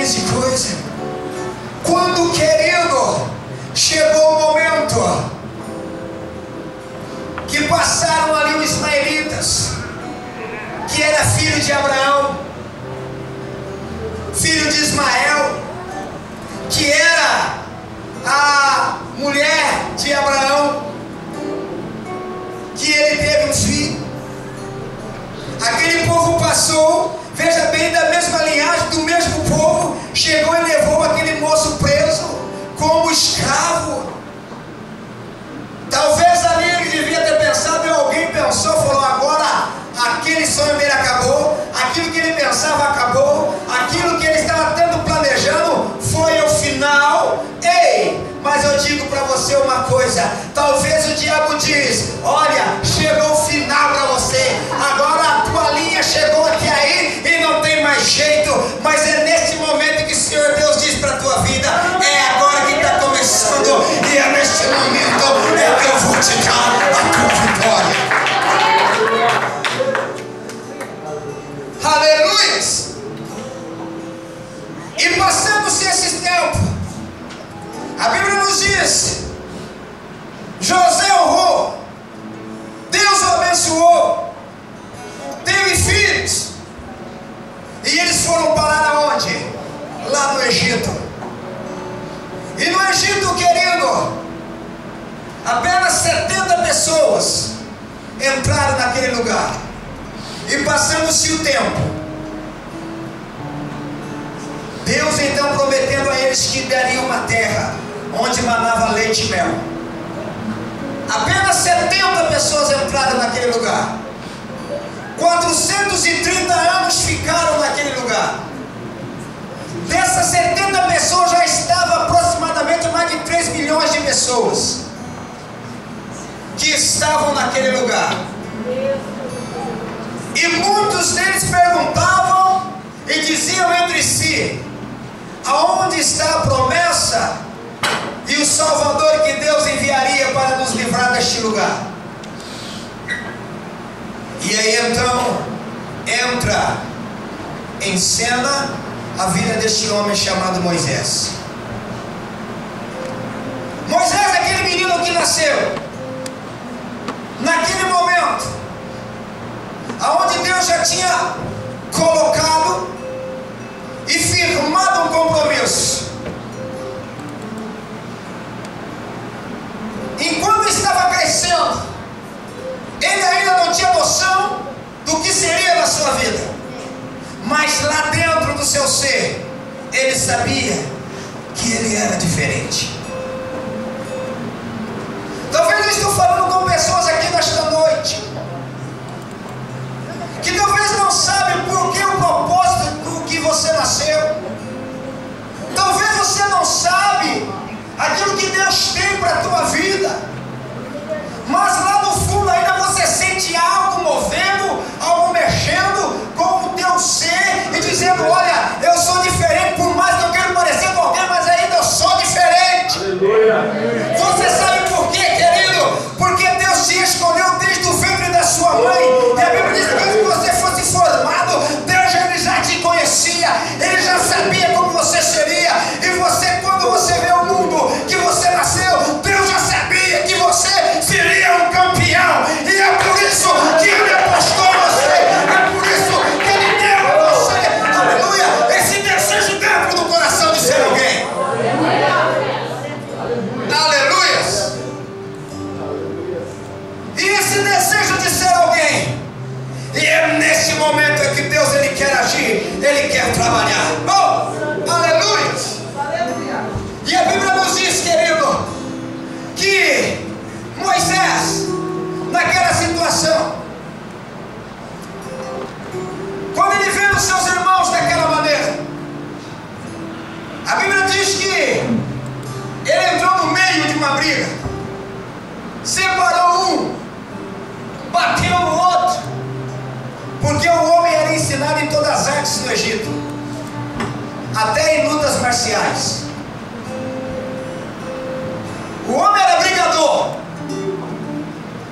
milhares de coisas. Quando, querido, chegou o momento que passaram ali os ismaelitas, que era filho de Abraão, filho de Ismael, que era a mulher de Abraão, que ele teve um filho. Aquele povo passou, veja bem, da mesma linhagem, do mesmo povo, chegou e levou aquele moço preso como escravo. Talvez ali ele devia ter pensado, e alguém pensou, falou: agora aquele sonho dele acabou, aquilo que ele pensava acabou, aquilo que ele estava tanto planejando foi o final. Ei, mas eu digo para você uma coisa: talvez o diabo diz: olha, chegou o final para você, agora a tua linha chegou até aí e não tem mais jeito. Mas é nesse momento que o Senhor Deus diz para a tua vida: é agora que está começando, e é neste momento é que eu vou te dar a tua vitória. Aleluia! E passando-se esses tempos, a Bíblia nos diz: José honrou, Deus o abençoou, teve filhos, e eles foram parar aonde? Lá no Egito. E no Egito, querido, apenas 70 pessoas entraram naquele lugar. E passando-se o tempo, Deus então prometendo a eles que daria uma terra onde manava leite e mel. Apenas 70 pessoas entraram naquele lugar. 430 anos ficaram naquele lugar. Dessas 70 pessoas já estava aproximadamente mais de 3 milhões de pessoas que estavam naquele lugar. E muitos deles perguntavam e diziam entre si: aonde está a promessa e o Salvador que Deus enviaria para nos livrar deste lugar? E aí então entra em cena a vida deste homem chamado Moisés. Moisés é aquele menino que nasceu naquele momento aonde Deus já tinha colocado e firmado um compromisso. Enquanto estava crescendo, ele ainda não tinha noção do que seria na sua vida, mas lá dentro do seu ser, ele sabia que ele era diferente. Talvez eu estou falando com pessoas aqui nesta noite que talvez não sabem por que o propósito do que você nasceu. Talvez você não sabe aquilo que Deus tem para a tua vida, mas lá no fundo ainda você sente algo movendo, algo mexendo com o teu ser e dizendo: olha, eu sou diferente, por mais que eu quero parecer com alguém, mas ainda eu sou diferente. Aleluia. Você sabe por quê, querido? Porque Deus te escolheu desde o ventre da sua mãe, e a Bíblia diz que antes que você fosse formado, Deus já te conhecia, Ele já sabia como você seria. E você, quando você vê o mundo que você nasceu, Deus já sabia que você seria um campeão. E é por isso que Ele apostou em você, é por isso que Ele deu a você, aleluia, esse desejo dentro do coração de ser alguém. Aleluia. E esse desejo de ser alguém, e é nesse momento que Deus Ele quer agir, Ele quer trabalhar. Oh, aleluia! E a Bíblia nos diz, querido, que Moisés, naquela situação, quando ele vê os seus irmãos daquela maneira, a Bíblia diz que ele entrou no meio de uma briga, separou um, bateu no outro, porque o homem era ensinado em todas as artes no Egito, até em lutas marciais. O homem era brigador,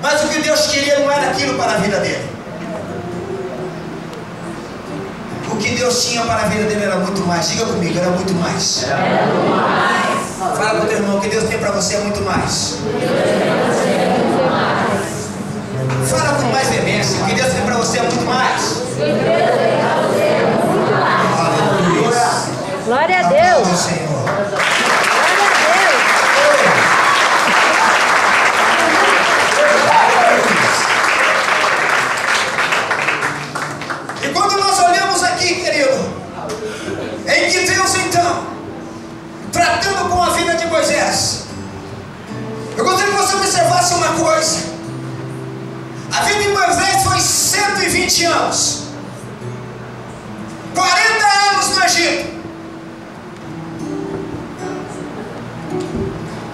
mas o que Deus queria não era aquilo para a vida dele. O que Deus tinha para a vida dele era muito mais. Diga comigo, era muito mais. Era muito mais. Fala para o teu irmão, o que Deus tem para você é muito mais. Fala com mais veemência, o que Deus tem para você é muito mais. Aleluia. Glória a Deus. Senhor. E quando nós olhamos aqui, querido, em que Deus então, tratando com a vida de Moisés, eu gostaria que você observasse uma coisa. A vida de Moisés foi 120 anos, 40 anos no Egito,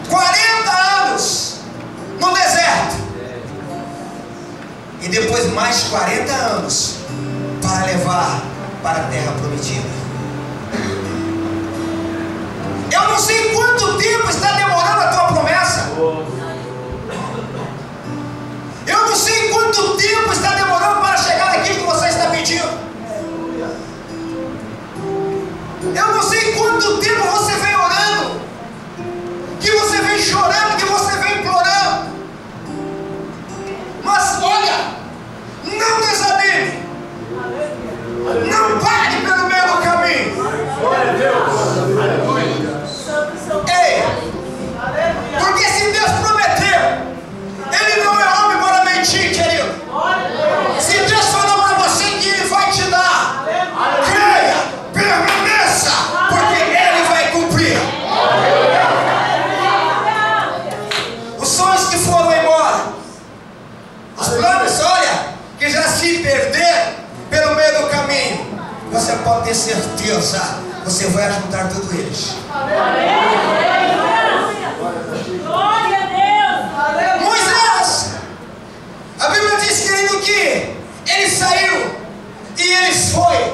40 anos no deserto, e depois mais 40 anos para levar para a terra prometida. Eu não sei quanto tempo está demorando a tua promessa. Eu não sei quanto tempo está demorando para chegar naquilo que você está pedindo. Eu não sei quanto tempo você vem orando, que você vem chorando, que você vem implorando. Mas olha, não desanime. Não pare pelo meio do caminho. Glória a Deus. Ei, porque se Deus prometeu, Ele não é homem para mentir, querido. Se Deus falou para você que Ele vai te dar, creia, permaneça, porque Ele vai cumprir. Os sonhos que foram embora, os planos, olha, que já se perderam pelo meio do caminho, você pode ter certeza, você vai ajuntar tudo eles. Glória a Deus. Moisés, a Bíblia diz, querido, que ele saiu e ele foi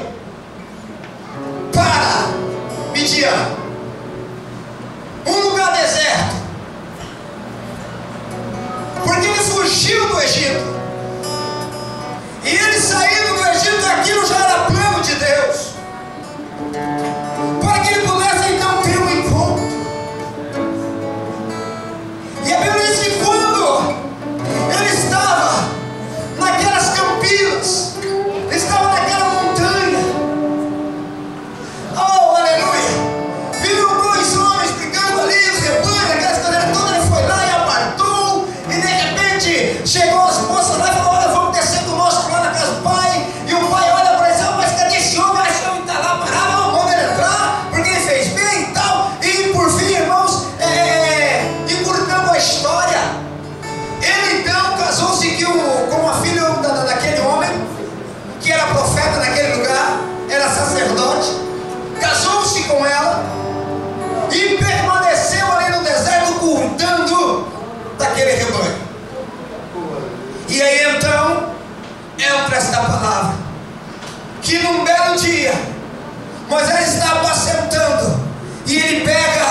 para Midian, um lugar deserto, porque ele fugiu do Egito. E ele saindo do Egito, aquilo já era plano de Deus, para que ele pudesse então ter um encontro. E a Bíblia diz que quando ele estava naquelas campinas, estava naquela montanha, oh aleluia, viram dois homens brigando ali, os rebanhos, aquelas coisas todas, ele foi lá e apartou, e de repente chegou as moças lá e falou: olha, vamos descer conosco lá na casa do pai. E o pai olha para ele e diz: mas cadê esse homem? Esse homem está lá parado, não, vamos ele entrar, porque ele fez bem e tal. E por fim, irmãos, encurtando a história, ele então casou-se com a filha daquele homem, que era profeta naquele lugar, era sacerdote, casou-se com ela e permaneceu ali no deserto cuidando daquele rebanho. E aí então entra esta palavra, que num belo dia Moisés está apacentando e ele pega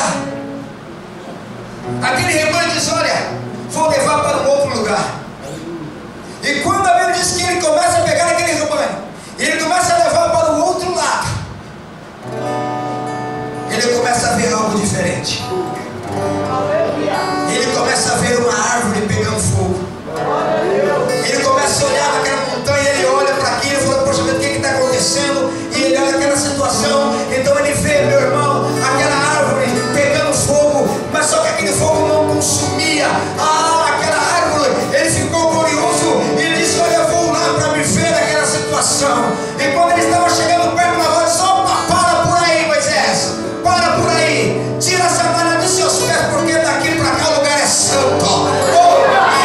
aquele rebanho e diz: olha, vou levar para um outro lugar. E quando a Bíblia diz que ele começa a pegar aquele rebanho, ele começa a levar para o outro lado, ele começa a ver algo diferente. Ele começa a ver uma árvore pegando fogo. Ele começa a olhar naquela montanha, ele olha para aquilo e fala: poxa, o que está acontecendo? E ele olha aquela situação, então ele vê, meu irmão, aquela árvore pegando fogo, mas só que aquele fogo não consumia aquela árvore. Ele ficou curioso e ele disse: olha, eu vou lá para me ver naquela situação. E quando ele estava chegando perto da voz, opa, para por aí, Moisés, para por aí, tira a sandália dos seus pés, porque daqui para cá o lugar é santo.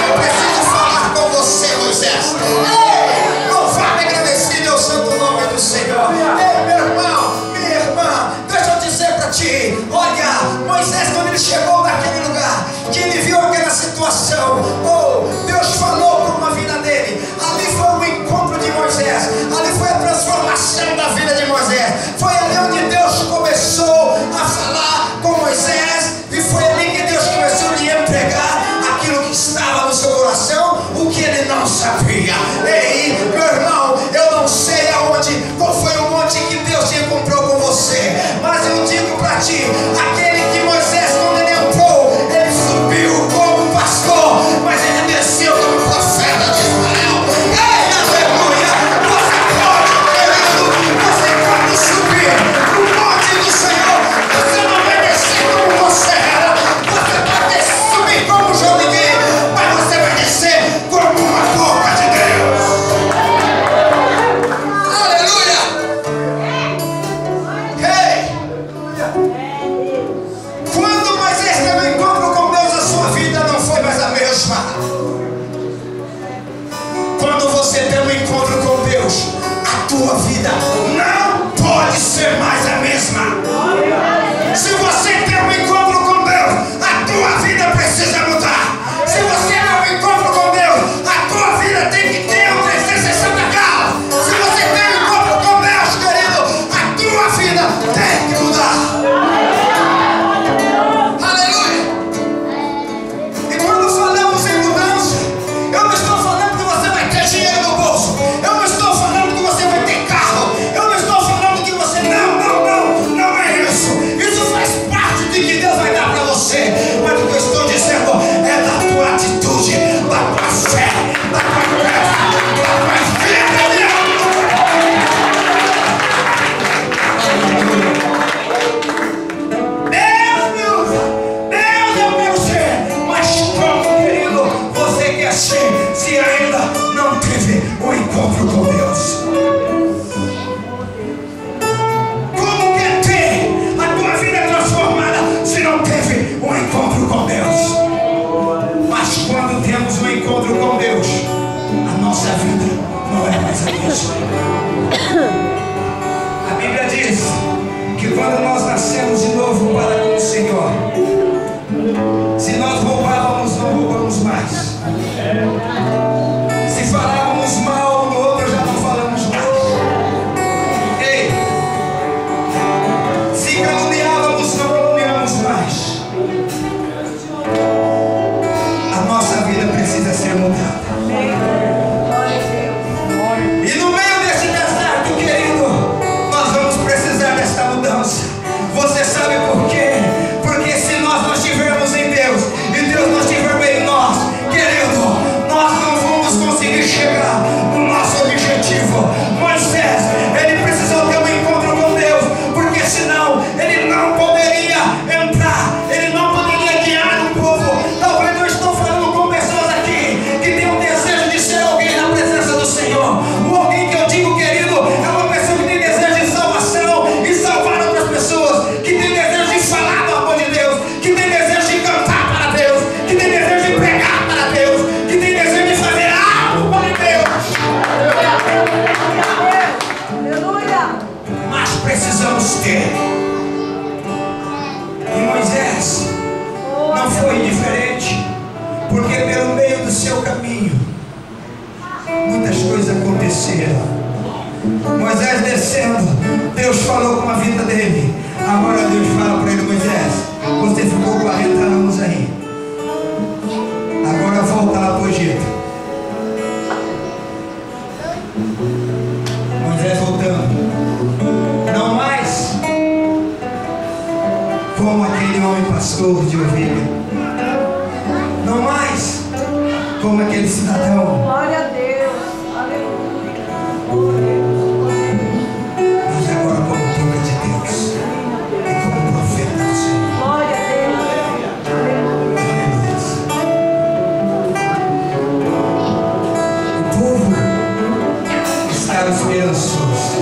Eu preciso falar com você, Moisés. Ei, louvado e agradecido é o santo nome do Senhor. Ei, meu irmão, minha irmã, deixa eu dizer para ti, olha, Moisés, quando ele chegou naquele lugar, que ele viu aquela situação, Deus falou para uma vida dele. Ali foi o encontro de Moisés, ali foi a transformação da vida de Moisés. Foi ali onde Deus começou a falar com Moisés, e foi ali que Deus começou a lhe entregar aquilo que estava no seu coração, o que ele não sabia. Ei, meu irmão, eu não sei aonde, qual foi o monte que ti. Aquele que Moisés, quando ele entrou, ele subiu como pastor, mas ele desceu como profeta de Israel. Ei, aleluia! Você pode, querido, você pode subir no monte do Senhor. Você não vai descer como você era, você vai subir como João, mas você vai descer como uma boca de Deus. Aleluia! Ei! Quando Moisés teve um encontro com Deus, a sua vida não foi mais a mesma. Quando você tem um encontro com Deus, a tua vida não pode ser mais a mesma. Se você tem um encontro com Deus, a tua vida precisa mudar. Se você tem um encontro com Deus, a tua vida tem que ter um 360 graus. Se você tem um encontro com Deus, querido, a tua vida tem que mudar. Aleluia! E quando falamos em mudança, eu não estou falando que você vai ter dinheiro no bolso. Eu não estou falando que você vai ter carro. Eu não estou falando que você... Não é isso. Isso faz parte de que Deus vai dar para você. Mas o que eu estou dizendo é da tua atitude, da tua fé, da tua graça, da tua vida. Deus é o meu ser. Mas como, querido, você quer ser se ainda não teve um encontro com Deus? Como quer ter a tua vida transformada se não teve um encontro com Deus? Mas quando temos um encontro com Deus, a nossa vida não é mais a mesma. A Bíblia diz que quando nós nascemos de novo para com o Senhor, se nós roubávamos, não roubamos mais. Se falávamos mal um do outro, já não falamos mais. Ei, se caluniávamos, não caluniamos mais. A nossa vida precisa ser mudada. E no meio desse deserto, querido, nós vamos precisar desta mudança. Você sabe por quê? Porque se nós não estivermos em Deus e Deus não estiver bem em nós, querido, nós não vamos conseguir chegar no nosso objetivo. Moisés, ele precisou ter um encontro com Deus, porque senão ele não poderia entrar, ele não poderia guiar o povo. Talvez eu estou falando com pessoas aqui que têm um desejo de ser alguém na presença do Senhor. O alguém que eu digo, querido, é uma pessoa que tem desejo de salvação e salvar outras pessoas, que tem desejo de falar do amor de Deus, que tem desejo de cantar para Deus, que tem desejo de pregar para Deus, que tem desejo de fazer algo para Deus. Aleluia! Mas precisamos ter. E Moisés não foi diferente, porque pelo meio do seu caminho muitas coisas aconteceram. Moisés descendo, Deus falou com a vida dele. Agora Deus fala para ele: Moisés, você ficou 40 anos aí, agora volta lá para o Egito. Moisés voltando, não mais como aquele homem pastor de ovelha, não mais como aquele cidadão, Glória a Deus. Aleluia. mas agora como boca de Deus e como profeta do Senhor. Glória a Deus. O povo estava esperançoso.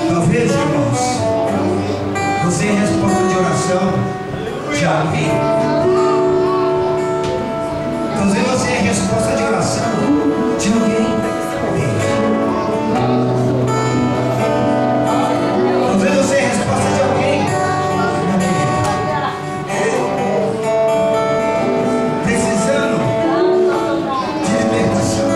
Talvez, irmãos, você em resposta de oração já vi. Talvez você em resposta de oração de alguém. Talvez você em resposta de alguém. Precisando de libertação.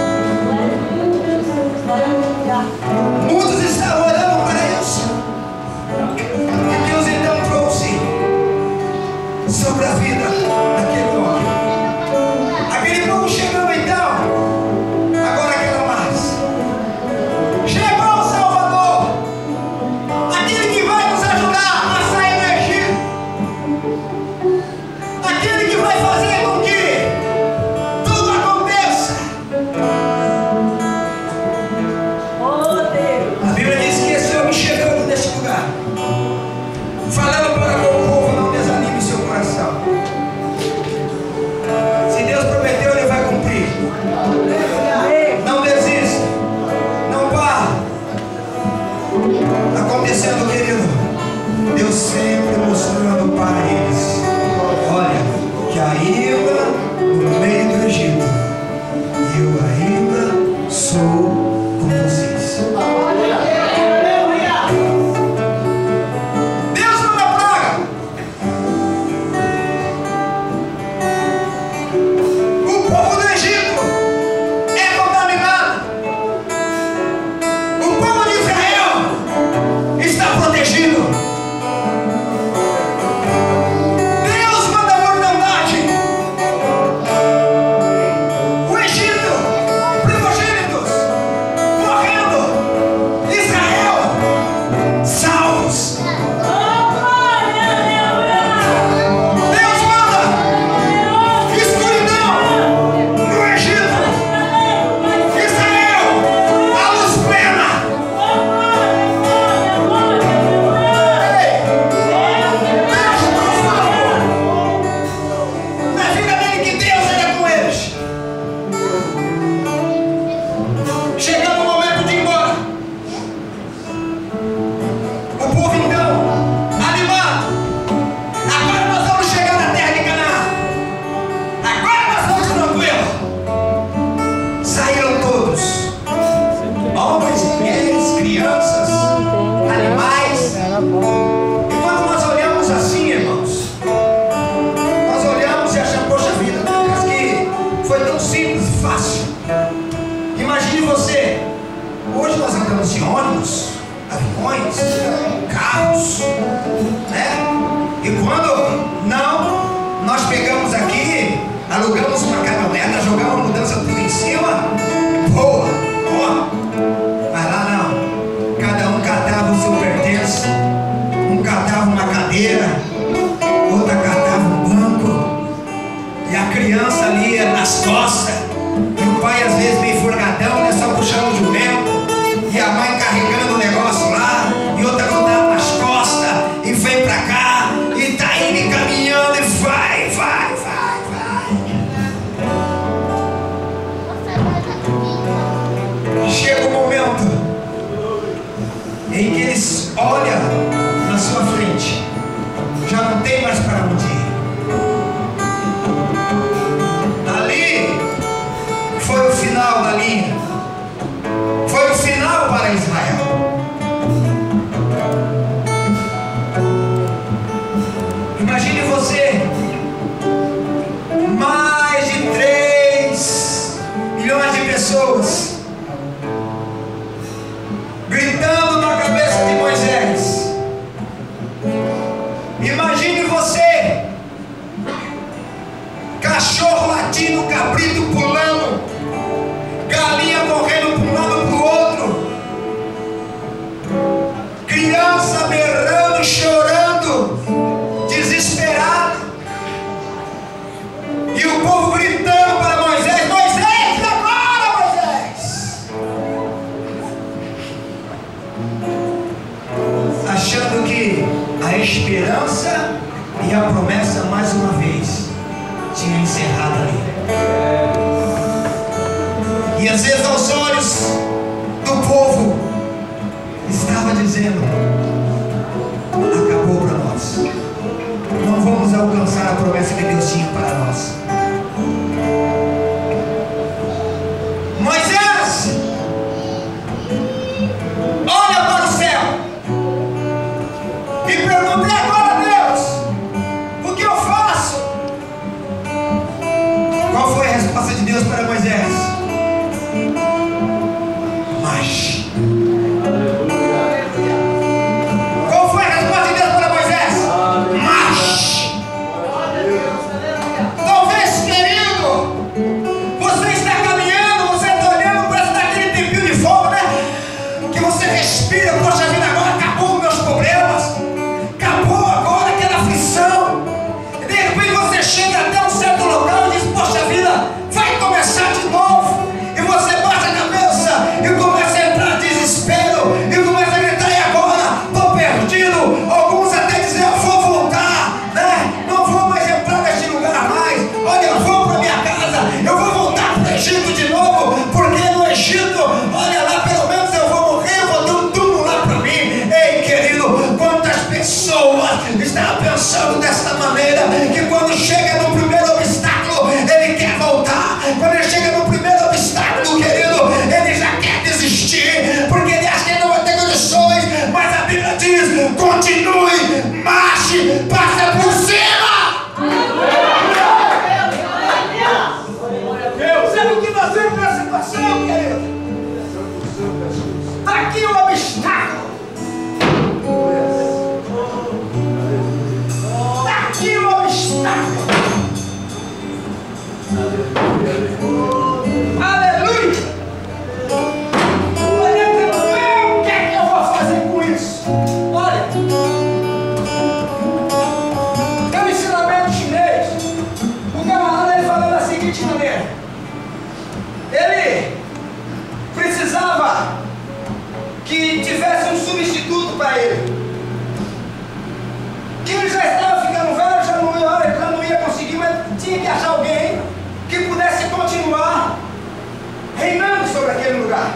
Saíram todos, homens, mulheres, crianças, animais. E quando nós olhamos assim, irmãos, nós olhamos e achamos, poxa vida, Lucas, que foi tão simples e fácil. Imagine você, hoje nós andamos de ônibus, aviões, carros, né? E quando não, nós pegamos aqui, alugamos uma caminhoneta, jogamos a mudança tudo em cima, boa, ó. Mas lá não, cada um catava o seu pertence, um catava uma cadeira, outra catava um banco, e a criança ali nas costas, e o pai às vezes meio forgadão, né, só puxando o jumento, e a mãe carregando o negócio lá, e outra grudada nas costas, e vem pra cá, e tá indo e caminhando, e vai. Chega um momento em que eles olham na sua frente, já não tem mais para onde ir. Ali foi o final da linha, foi o final para Israel. Imagine você, mais de 3 milhões de pessoas gritando na cabeça de Moisés. Imagine você, cachorro latindo, cabrito pulando, galinha correndo para um lado para o outro, criança berrando, chorando, desesperado, e o povo gritando para Moisés: Moisés, agora, Moisés! Achando que a esperança e a promessa mais uma vez tinha encerrado ali. E às vezes aos olhos do povo estava dizendo: acabou para nós, não vamos alcançar a promessa que Deus tinha para nós. Moisés olha para o céu e pergunta: e agora, Deus, o que eu faço? Qual foi a resposta de Deus para Moisés? Marche. Qual foi a resposta de Deus para Moisés? Marche. Talvez, querido, você está caminhando, você está olhando, parece daquele tempinho de fogo, né? Que você respira, poxa vida, agora acabou os meus problemas, acabou agora aquela aflição. E de repente você chega até um certo local e diz: poxa vida, vai começar de novo. E você bate a cabeça e começa a entrar em desespero, e começa a gritar: e agora? Estou perdido. Alguns até dizem: eu vou voltar, né? Não vou mais entrar neste lugar mais. Olha, eu vou para minha casa, eu vou voltar para o Egito de novo, porque no Egito, olha lá, pelo menos eu vou morrer, eu vou ter um túmulo lá para mim. Ei, querido, quantas pessoas estão pensando dessa maneira, que quando chega no primeiro obstáculo, ele quer voltar. Quando ele chega no primeiro obstáculo, querido, ele já quer desistir, porque ele acha que ele não vai ter condições. Mas a Bíblia diz: continue, marche, passa por cima. Sabe o que nós vemos nessa situação, querido? Está aqui o obstáculo. Está aqui o obstáculo. Aleluia! Olha, o que é que eu vou fazer com isso? Olha, tem um ensinamento chinês. O camarada, ele falou da seguinte maneira: ele precisava que tivesse um substituto para ele, que ele já estava ficando velho, já não ia conseguir, mas tinha que achar alguém que pudesse continuar reinando sobre aquele lugar.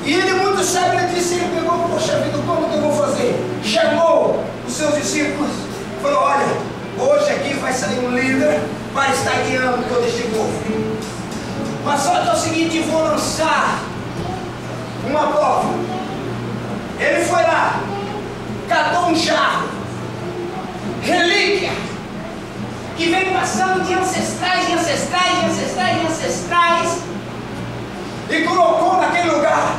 E ele, muito sábio, ele disse: ele pegou: poxa vida, como que eu vou fazer? Chamou os seus discípulos, falou: olha, hoje aqui vai sair um líder para estar guiando todo este povo. Mas só que é o seguinte, vou lançar uma prova. Ele foi lá, catou um jarro, relíquia, que vem passando de ancestrais, de ancestrais, de ancestrais, de ancestrais, e colocou naquele lugar.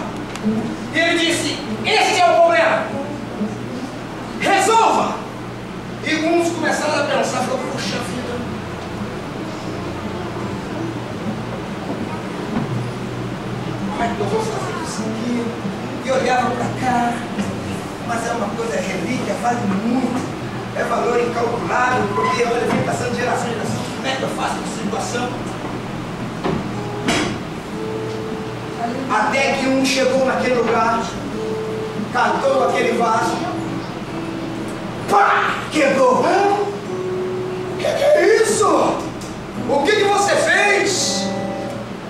E ele disse: este é o problema, resolva. E uns começaram a pensar, falou: puxa vida, como é que eu vou fazer isso aqui? E olhava para cá, mas é uma coisa relíquia, vale muito, é valor incalculável, porque olha, vem passando de geração em geração. Como é que eu faço essa situação? Até que um chegou naquele lugar, catou aquele vaso, pá, quebrou. O que é isso? O que você fez?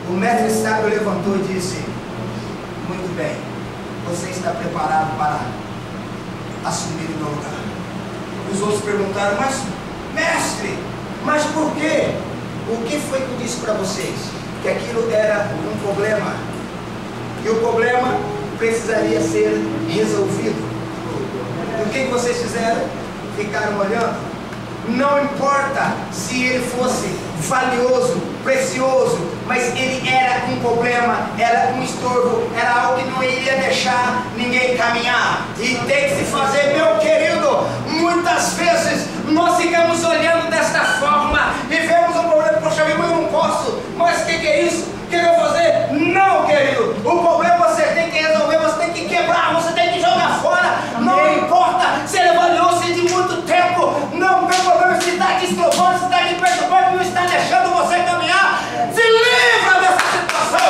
O mestre sábio levantou e disse: muito bem, você está preparado para assumir o meu lugar. Os outros perguntaram: mas mestre, mas por quê? O que foi que eu disse para vocês? Que aquilo era um problema, e o problema precisaria ser resolvido. E o que vocês fizeram? Ficaram olhando. Não importa se ele fosse valioso, precioso, mas ele era um problema, era um estorvo, era algo que não iria deixar ninguém caminhar. E tem que se fazer, meu querido. Muitas vezes nós ficamos olhando desta forma e vemos um problema: poxa, eu não posso, mas o que é isso? O que eu vou fazer? Não, querido, o problema você tem que resolver, você tem que quebrar, você tem que jogar fora. Não importa se ele é valioso, se é de muito tempo, não tem problema se está te estrobando, se está te perturbando, não está deixando você caminhar. Se livra dessa situação.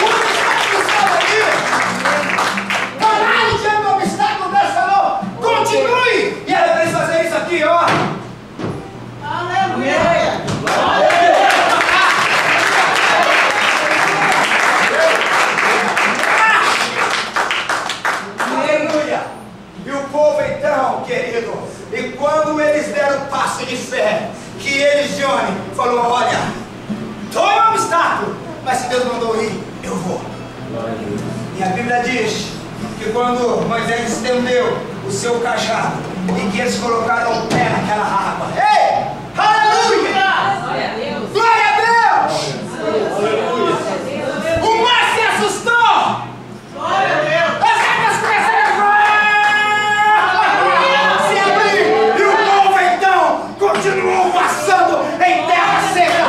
O obstáculo estava aqui. Parar diante do obstáculo, Deus falou: continue. E era para eles fazer isso aqui, ó. Aleluia. E o povo então, querido, e quando eles deram o passo de fé, que eles, Johnny, falou: olha, toma um obstáculo, mas se Deus mandou ir, eu vou. E a Bíblia diz que quando Moisés estendeu o seu cajado e que eles colocaram o pé naquela água, ei, aleluia! Glória a Deus! O mar se assustou! Glória a Deus! As águas começaram a se abrir, e o povo então continuou passando em terra seca.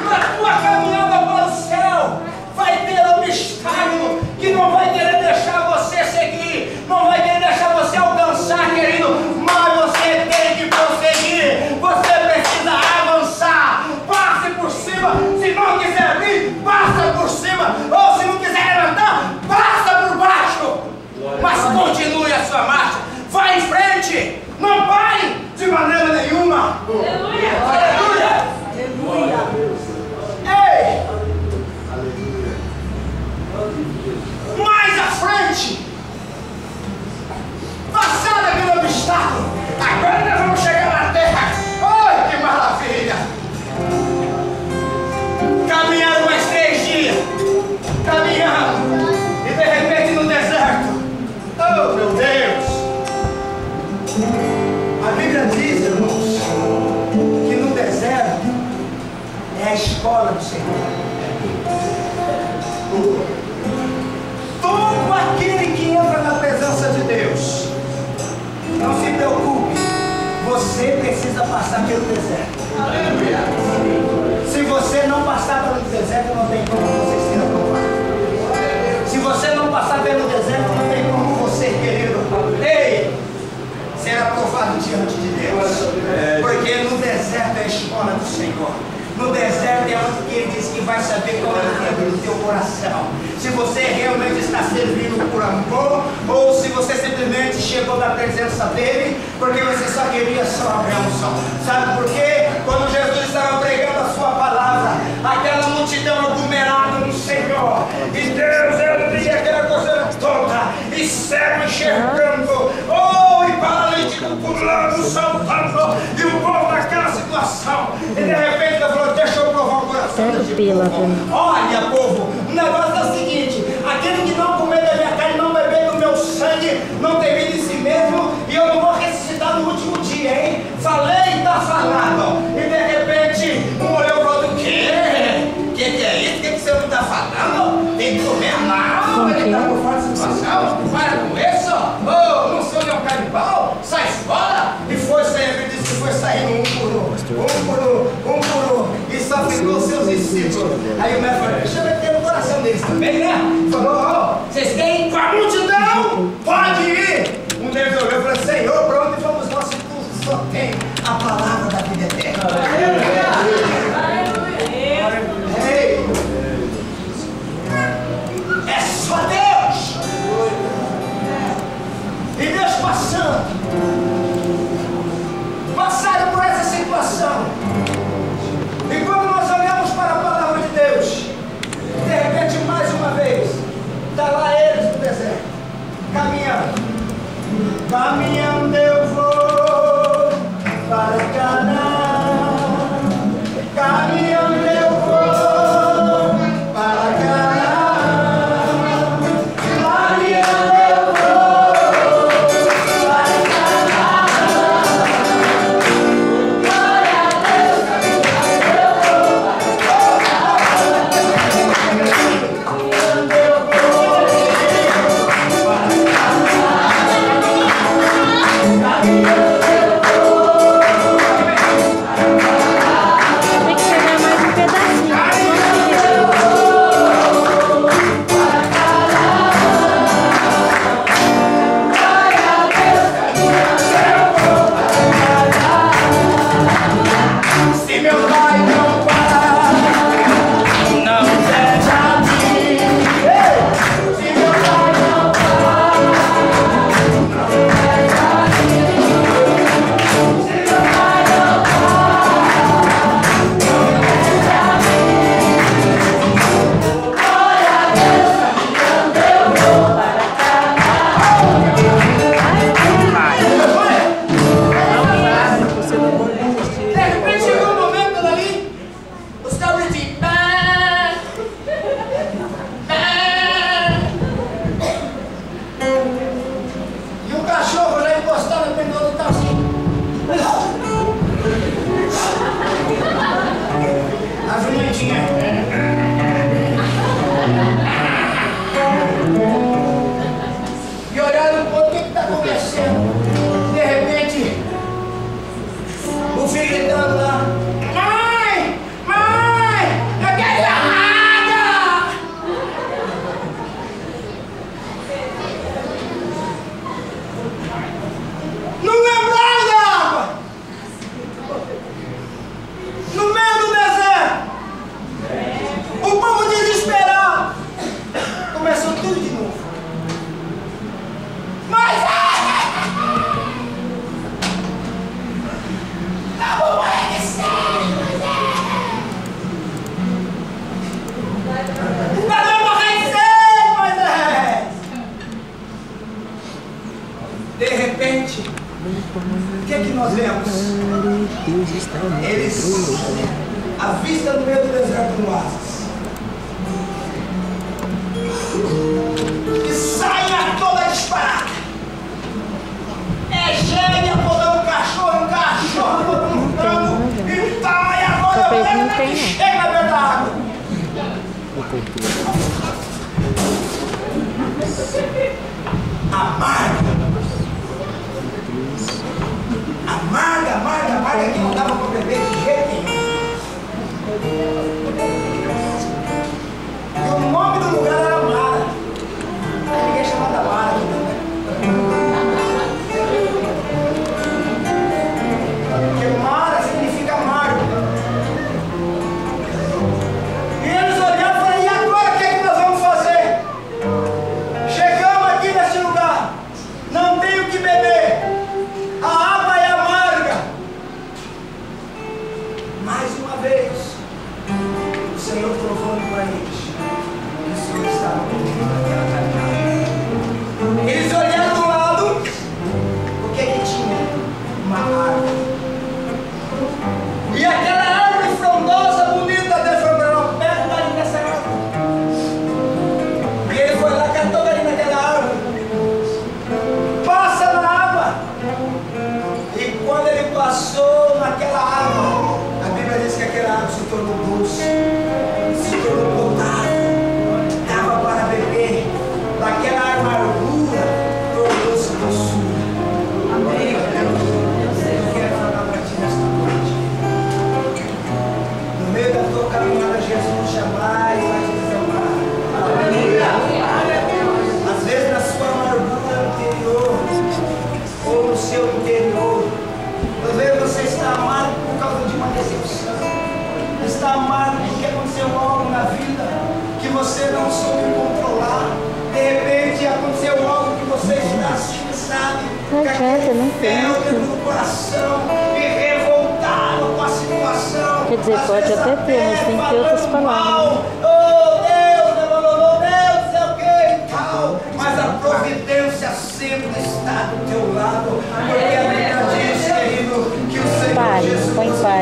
Na tua caminhada para o céu vai ter obstáculo que não vai querer deixar você seguir, não vai querer deixar você alcançar, querido, mas você tem que prosseguir, você precisa avançar. Passe por cima, se não quiser vir, passa por cima, ou se não quiser levantar, passa por baixo, mas continue a sua marcha, vai em frente, não pare de maneira nenhuma. Aleluia! Aleluia! Ei! Mais à frente, passado aquele obstáculo, agora nós vamos chegar na terra. Ai, que maravilha! Caminhando mais 3 dias, caminhando, e de repente no deserto. Oh, meu Deus! A Bíblia diz, irmãos, que no deserto é a escola do Senhor. Todo aquele que entra na presença de Deus, não se preocupe, você precisa passar pelo deserto. Aleluia. Se você não passar pelo deserto, não tem como você ser aprovado. Se você não passar pelo deserto, não tem como você, querido, ei, ser aprovado diante de Deus. Porque no deserto é a escola do Senhor. No deserto é onde ele diz que vai saber qual é o tempo do teu coração. Se você realmente está servindo por amor, ou se você simplesmente chegou na presença dele, porque você só queria só a bênção. Sabe por quê? Quando Jesus estava pregando a sua palavra, aquela multidão aglomerada no Senhor, e Deus, ele queria e cego enxergando, oh, e paralítico pulando, saltando, e o povo naquela situação. E de repente ele falou: deixa eu provar o coração desse povo. Olha, povo, o negócio é o seguinte: aquele que não comer da minha carne, não beber do meu sangue, não tem vida em si mesmo, e eu não vou ressuscitar no último dia, hein? Falei, tá falado. E de repente um olhou para o outro: o quê? Que é isso? Que você não está falando? Tem que comer mal, ele está por fora de situação. Para com isso, oh, não sou meu canibal, sai fora. E foi sempre, disse que foi saindo um por um, e só ficou seus discípulos. Aí o mestre falou: deixa eu meter no coração deles também, né? Falou: ó, vocês têm com a multidão, pode ir. Um deles olhou e falou: Senhor, para onde vamos nós se tu só tem a palavra da vida eterna? Ei, é só Deus. E Deus passaram por essa situação. E quando nós olhamos para a palavra de Deus, de repente, mais uma vez, está lá eles no deserto, caminhando. Caminhando eu vou para Canaã. Caminhando eu vou para Canaã. Caminhando eu vou para Canaã. Glória a Deus, caminhando eu vou para Canaã. Caminhando eu vou para Canaã. De repente, o que é que nós vemos? Eles, à vista no meio do deserto do oásis, e saem a toda disparada. É gênia, podando um cachorro, montando, e tá, e agora eu quero que chega dentro da água. Amarga, que não dava para beber de jeito nenhum. E o nome do lugar era Mara. Aí ninguém chamava Mara, né? Porque Mara significa amargo. E eles olharam e falaram: e agora o que é que nós vamos fazer? Chegamos não soube controlar. De repente aconteceu algo que você está assistindo, sabe? Não adianta, não tem. Dentro do coração e revoltado com a situação. Quer dizer, pode até ter, mas tem que ter outras palavras. Oh Deus, sei o que e tal. Mas a providência sempre está do teu lado. Porque a Bíblia diz, querido, que o Senhor Jesus,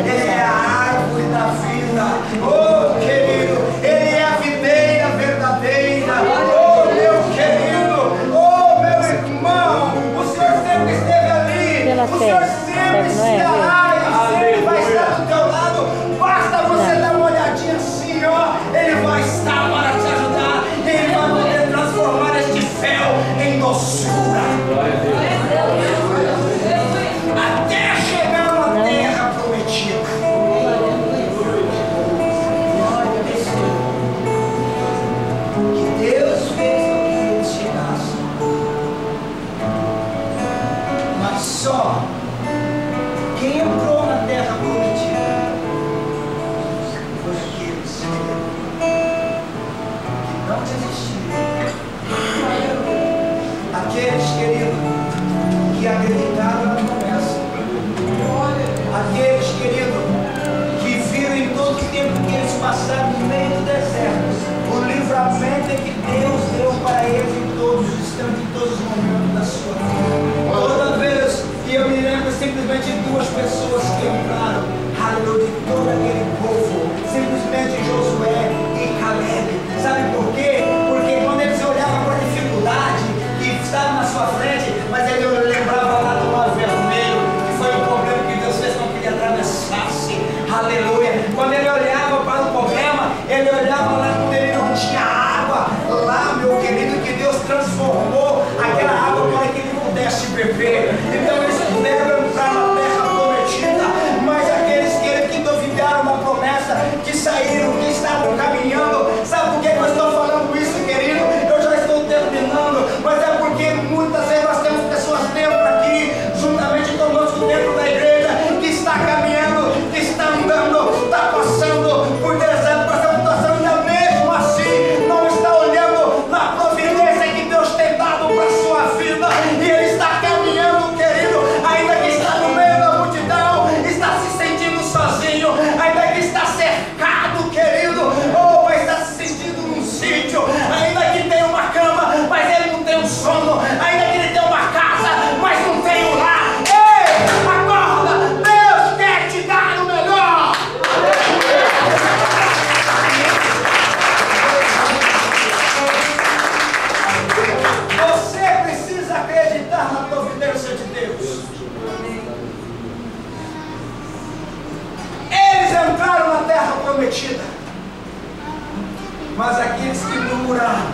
Ele é a árvore da vida. Oh, querido, Ele é a videira verdadeira. Oh, meu querido, oh, meu irmão, o Senhor sempre esteve ali. Pela O Senhor sempre estará, Ele sempre vai estar do teu lado. Basta você dar uma olhadinha assim, ó. Ele vai estar para te ajudar. Ele vai poder transformar este fel em doçura. Até chegar na terra prometida. Que Deus fez com que eles chegassem. Mas só quem entrou na terra prometida foi aqueles que não desistiram. Aqueles, querido, que acreditaram na promessa. Aqueles, querido, que viram em todo o tempo que eles passaram no meio do deserto o livramento que Deus deu para eles em todos os instantes, em todos os momentos da sua vida. Toda vez que eu me lembro simplesmente de duas pessoas que entraram, aleluia, de todo aquele povo, simplesmente Josué e Caleb. Sabe por quê? Porque quando eles olhavam para a dificuldade que estava na sua frente, mas ele lembrava lá do Mar Vermelho, que foi um problema que Deus fez com que ele atravessasse. Aleluia. Quando ele olhava para o problema, ele olhava lá quando ele não tinha água. Lá, meu querido, que Deus transformou aquela água para que ele pudesse beber. Então eles puderam entrar na terra prometida. Mas aqueles que duvidaram da promessa, que saíram, que estavam caminhando, sabe por que eu estou falando isso, querido? Eu já estou terminando, mas é porque muitas vezes nós temos pessoas dentro aqui, juntamente conosco dentro da igreja, que está caminhando, que está andando, está passando por deserto, por essa situação, e mesmo assim não está olhando na providência que Deus tem dado para a sua vida, e ele está caminhando, querido, ainda que está no meio da multidão, está se sentindo sozinho, ainda que está cercado, querido, ou está se sentindo num sítio, ainda que tem uma cama, mas ele não tem um sono, ainda que ele tem uma casa, mas não tem um lar. Ei, acorda, Deus quer te dar o melhor. Você precisa acreditar na providência de Deus. Eles entraram na terra prometida, mas aqueles que murmuraram,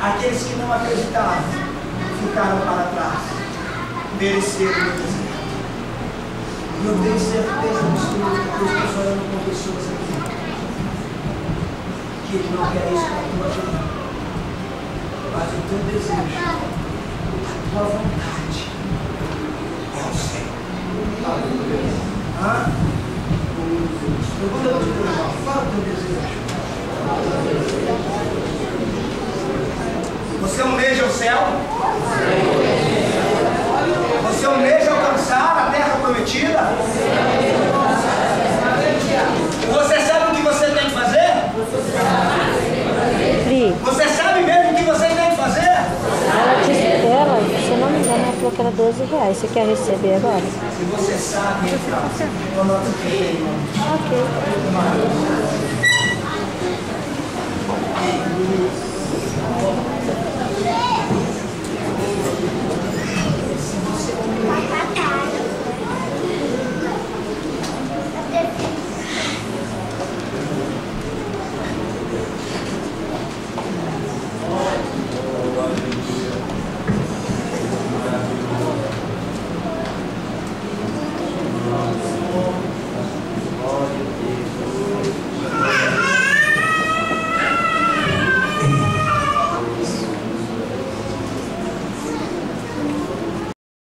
aqueles que não acreditavam, ficaram para trás, pereceram no deserto. E eu tenho certeza absoluta que eu estou falando com pessoas aqui que Ele não quer isso para a tua vida, mas o teu desejo, a tua vontade é o Senhor. Hã? Pergunta para o teu irmão, fala o teu desejo. Você almeja o céu? Você almeja alcançar a terra prometida? Você sabe o que você tem que fazer? Você sabe mesmo o que você tem que fazer? Ela disse dela, se eu não me engano, ela falou que era R$12. Você quer receber agora? Se você sabe, então, eu não tenho. Ok.